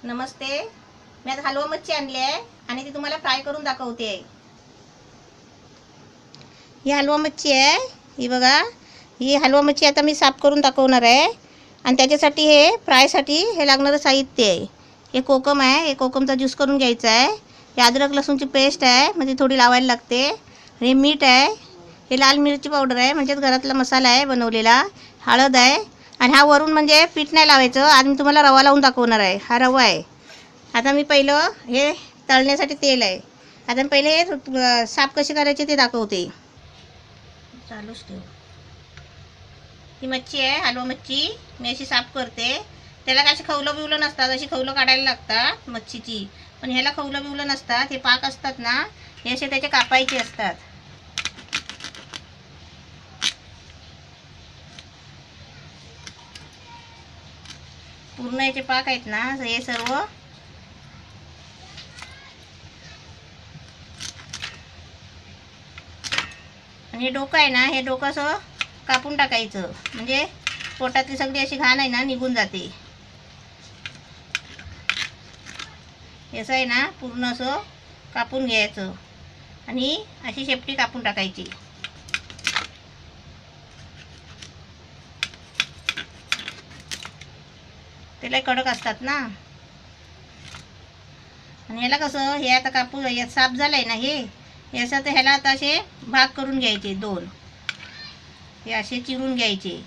नमस्ते. मी आज हलवा मच्छी आणली आहे आणि ती तुम्हाला फ्राय करून दाखवते. ही हलवा मच्छी आहे. ही बघा, ही हलवा मच्छी आता मी साफ करून दाखवणार आहे. आणि त्याच्यासाठी हे फ्रायसाठी हे लागणारं साहित्य आहे. हे कोकम आहे. हे कोकमचा ज्यूस करून घ्यायचा आहे. हे अद्रक लसूणची पेस्ट आहे, म्हणजे थोडी लावायला लागते. हे मीठ आहे. हे लाल मिरची पावडर आहे, म्हणजेच घरातला मसाला आहे बनवलेला. हळद आहे. आणि हा वरून म्हणजे पीठ नाही लावायचं. आज मी तुम्हाला रवा लावून दाखवणार आहे. हा रवा आहे. आता मी पहिलं हे तळण्यासाठी तेल आहे. आता मी पहिले हे साफ कसे करायचे ते दाखवते. चालूच ठेव. ही मच्छी आहे, हलवा मच्छी. मी अशी साफ करते. त्याला काय खवलं बिवलं नसतात, अशी खवलं काढायला लागतात मच्छीची. पण ह्याला खवलं बिवलं नसतात. हे पाक असतात ना, हे असे त्याचे कापायचे असतात. पूर्ण याचे पाक आहेत ना, हे सर्व आणि हे डोकं आहे ना, हे डोकं असं कापून टाकायचं, म्हणजे पोटातली सगळी अशी घाण आहे ना निघून जाते. असं आहे ना, पूर्ण असं कापून घ्यायचं आणि अशी शेपटी कापून टाकायची. त्याला कडक असतात ना. आणि याला कसं हे आता कापून साफ झालंय ना, हे असं तर ह्याला आता असे भाग करून घ्यायचे दोन. हे असे चिरून घ्यायचे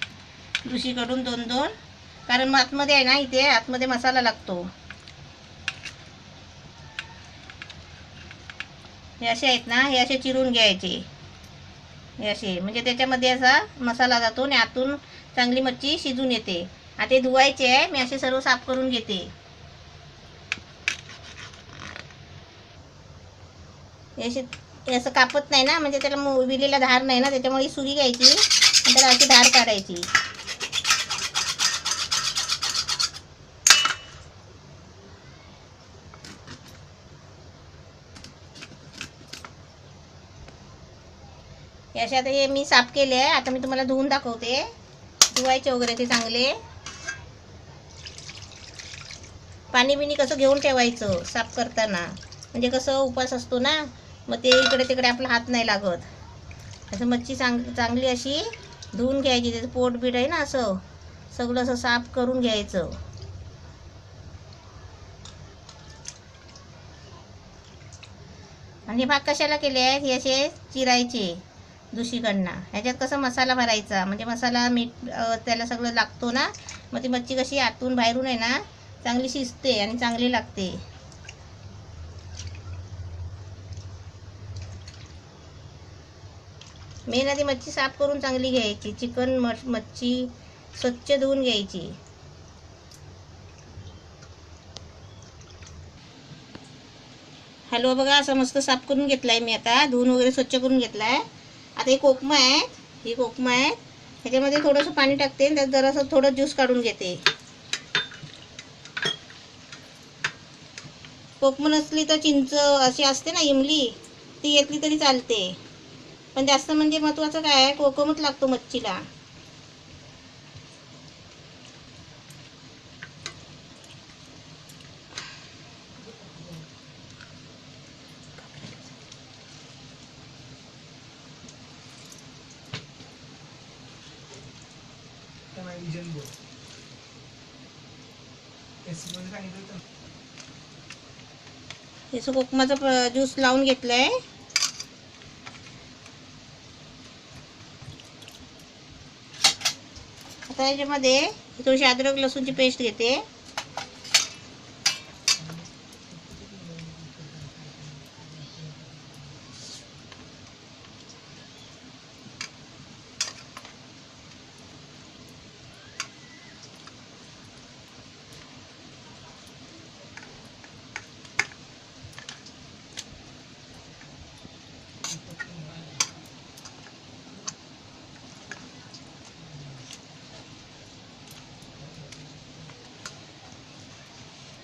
दुसरीकडून दोन दोन, कारण मग आतमध्ये आहे ना, इथे आतमध्ये मसाला लागतो. हे असे आहेत ना, हे असे चिरून घ्यायचे. हे असे म्हणजे त्याच्यामध्ये असा मसाला जातो आणि आतून चांगली मच्छी शिजून येते. आता हे धुवायचे आहे. मी असे सर्व साफ करून घेते. हे असं कापत नाही ना, म्हणजे त्याला विलेला धार नाही ना, त्याच्यामुळे सुरी घ्यायची आणि त्याला अशी धार काढायची. हे असे आता हे मी साफ केले आहे. आता मी तुम्हाला धुवून दाखवते. धुवायचे वगैरे ते चांगले. पाणी बिणी कसं घेऊन ठेवायचं साफ करताना, म्हणजे कसं उपास असतो ना, मग ते इकडे तिकडे आपला हात नाही लागत. असं मच्छी चांगली अशी धुवून घ्यायची. त्याचं पोट बीट आहे ना, असं सगळं असं साफ करून घ्यायचं. आणि हे भाग कशाला केले आहेत, हे असे चिरायचे दुसरीकडनं. ह्याच्यात कसं मसाला भरायचा, म्हणजे मसाला मीठ त्याला सगळं लागतो ना, मग ती मच्छी कशी आतून बाहेरून आहे ना चांगली शिजते आणि चांगली लागते. मेन आधी मच्छी साफ करून चांगली घ्यायची. चिकन मच्छी स्वच्छ धुवून घ्यायची. हलवा बघा असं मस्त साफ करून घेतलाय मी. आता धुवून वगैरे स्वच्छ करून घेतलाय. आता हे कोकम आहे, ही कोकम आहे. ह्याच्यामध्ये थोडंसं पाणी टाकते, त्यात जरासं थोडं ज्यूस काढून घेते. कोकम नसली तर चिंच अशी असते ना, इमली, ती घेतली तरी चालते. पण जास्त म्हणजे महत्त्वाचं काय आहे, कोकमच लागतो मच्छीला. याचं कोकमाचा ज्यूस लावून घेतलाय. आता याच्यामध्ये थोडीशी अद्रक लसूणची पेस्ट घेते.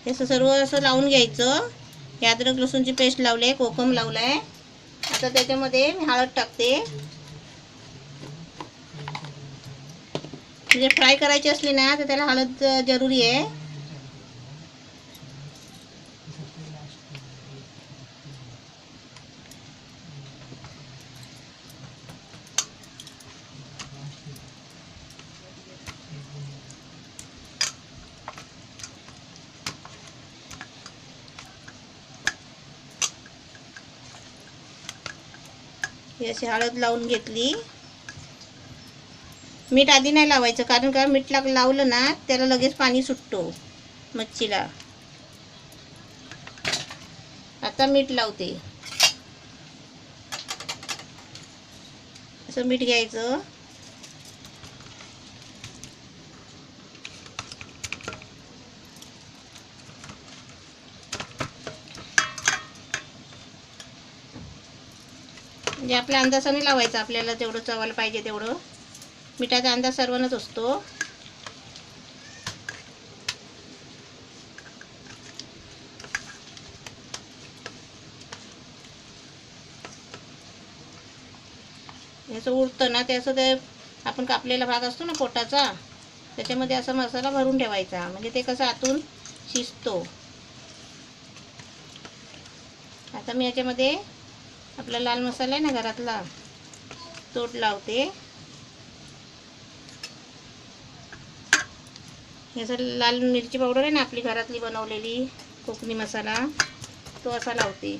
हे सर्व असं लावून घ्यायचं. हे अद्रक लसूणची पेस्ट लावले, कोकम लावलाय. आता त्याच्यामध्ये मी हळद टाकते. म्हणजे फ्राय करायची असली ना तर त्याला हळद जरुरी आहे. ही अशी हळद लावून घेतली. मीठ आधी नाही लावायचं, कारण का मीठ लावलं ना त्याला लगेच पाणी सुटतो मच्छीला. आता मीठ लावते. असं मीठ घ्यायचं. म्हणजे आपल्या अंदाजाने लावायचं, आपल्याला जेवढं चवायला पाहिजे तेवढं. मिठाचा अंदाज सर्वांनाच असतो. याचं उरतं ना, त्याचं ते आपण कापलेला भाग असतो ना पोटाचा, त्याच्यामध्ये असा मसाला भरून ठेवायचा, म्हणजे ते कसं आतून शिजतो. आता मी याच्यामध्ये आपला लाल मसाला आहे ना घरातला, तो लावते. याचा लाल मिरची पावडर आहे ना आपली घरातली बनवलेली कोकणी मसाला, तो असा लावते.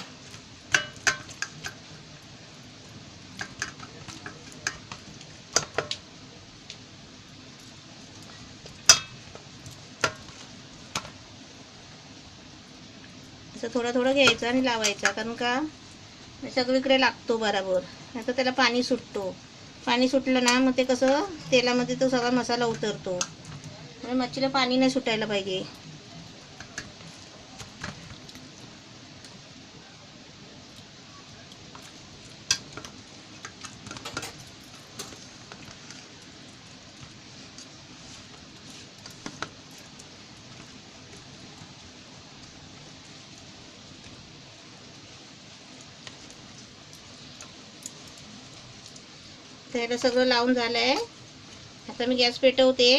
असं थोडं थोडं घ्यायचं आणि लावायचा, कारण का सगळीकडे लागतो बरोबर. आता त्याला पाणी सुटतो. पाणी सुटलं ना मग ते कसं तेलामध्ये तो सगळा मसाला उतरतो. म्हणजे मच्छीला पाणी नाही सुटायला पाहिजे. त्याला सगळं लावून झालं आहे. आता मी गॅस पेटवते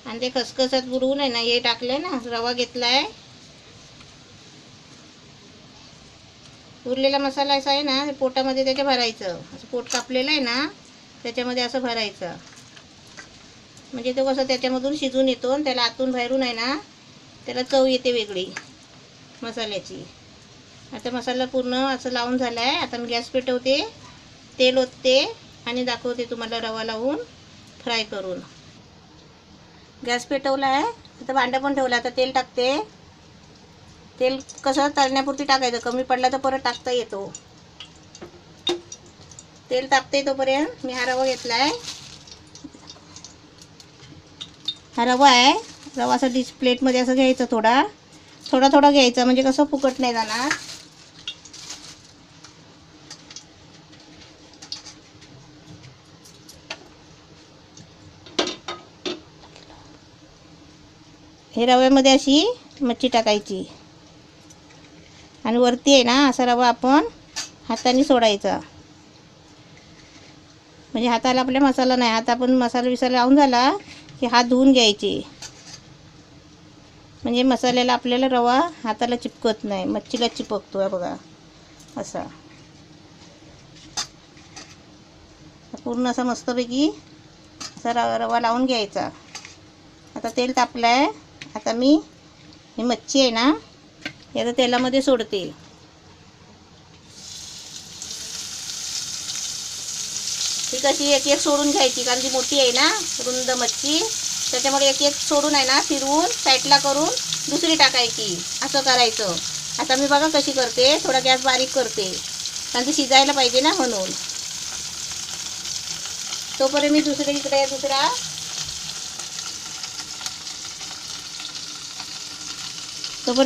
आणि ते खसखसात बुडवून आहे ना हे टाकलं आहे ना, रवा घेतला आहे. उरलेला मसाला असा आहे ना पोटामध्ये त्याच्या भरायचं. असं पोट कापलेलं आहे ना त्याच्यामध्ये असं भरायचं, म्हणजे तो कसं त्याच्यामधून शिजून येतो आणि त्याला आतून बाहेरून आहे ना त्याला चव येते वेगळी मसाल्याची. आता मसाला पूर्ण असं लावून झाला आहे. आता मी गॅस पेटवते, तेल ओतते आणि दाखवते तुम्हाला रवा लावून फ्राय करून. गॅस पेटवला आहे. आता भांडं पण ठेवलं. आता तेल टाकते. तेल कसं तळण्यापुरती टाकायचं, कमी पडला तर परत टाकता येतो. तेल तापते तोपर्यंत मी हा रवा घेतला आहे. हा रवा आहे. रवा असा डिश प्लेटमध्ये असं घ्यायचं, थोडा थोडा घ्यायचा, म्हणजे कसं फुकट नाही जाणार. हे रव्यामध्ये अशी मच्छी टाकायची आणि वरती आहे ना असा रवा आपण हाताने सोडायचा, म्हणजे हाताला आपल्या मसाला नाही. हात आपण मसाला लावून झाला की हात धुवून घ्यायचे, म्हणजे मसाल्याला आपल्याला रवा हाताला चिपकत नाही, मच्छीला चिपकतो. बघा असा पूर्ण असा मस्तपैकी असा रवा लावून घ्यायचा. आता तेल तापलं आहे. आता मी ही मच्छी आहे ना याला तेलामध्ये सोडते. ती कशी एक एक सोडून घ्यायची, कारण ती मोठी आहे ना रुंद मच्छी, त्याच्यामुळे एक एक सोडून आहे ना फिरवून साईडला करून दुसरी टाकायची, असं करायचं. आता मी बघा कशी करते, थोडा गॅस बारीक करते, कारण ती शिजायला पाहिजे ना म्हणून. तोपर्यंत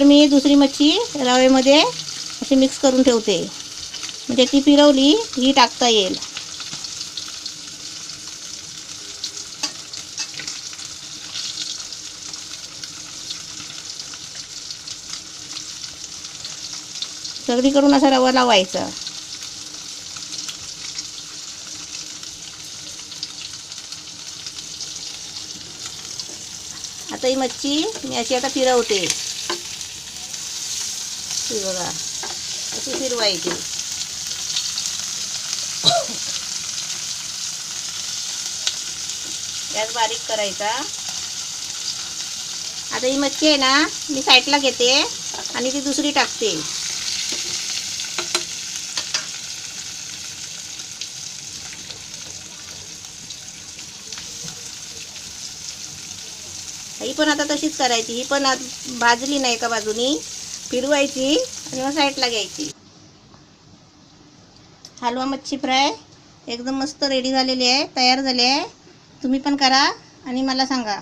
मी दुसरी मच्छी रव्यामध्ये अशी मिक्स करून ठेवते, म्हणजे ती फिरवली ही टाकता येईल. सगळीकडून असा रवा लावायचा. आता ही मच्छी मी अशी आता फिरवते. ही बघा अशी फिरवायची. गॅस बारीक करायचा. आता ही मच्छी आहे ना मी साईडला घेते आणि ती दुसरी टाकते. ही पण आता तशीच करायची. ही पण भाजली नाही एका बाजूनी फिरवायची आणि मग साईडला घ्यायची. हलवा मच्छी फ्राय एकदम मस्त रेडी झालेली आहे, तयार झाली आहे. तुम्ही पण करा आणि मला सांगा.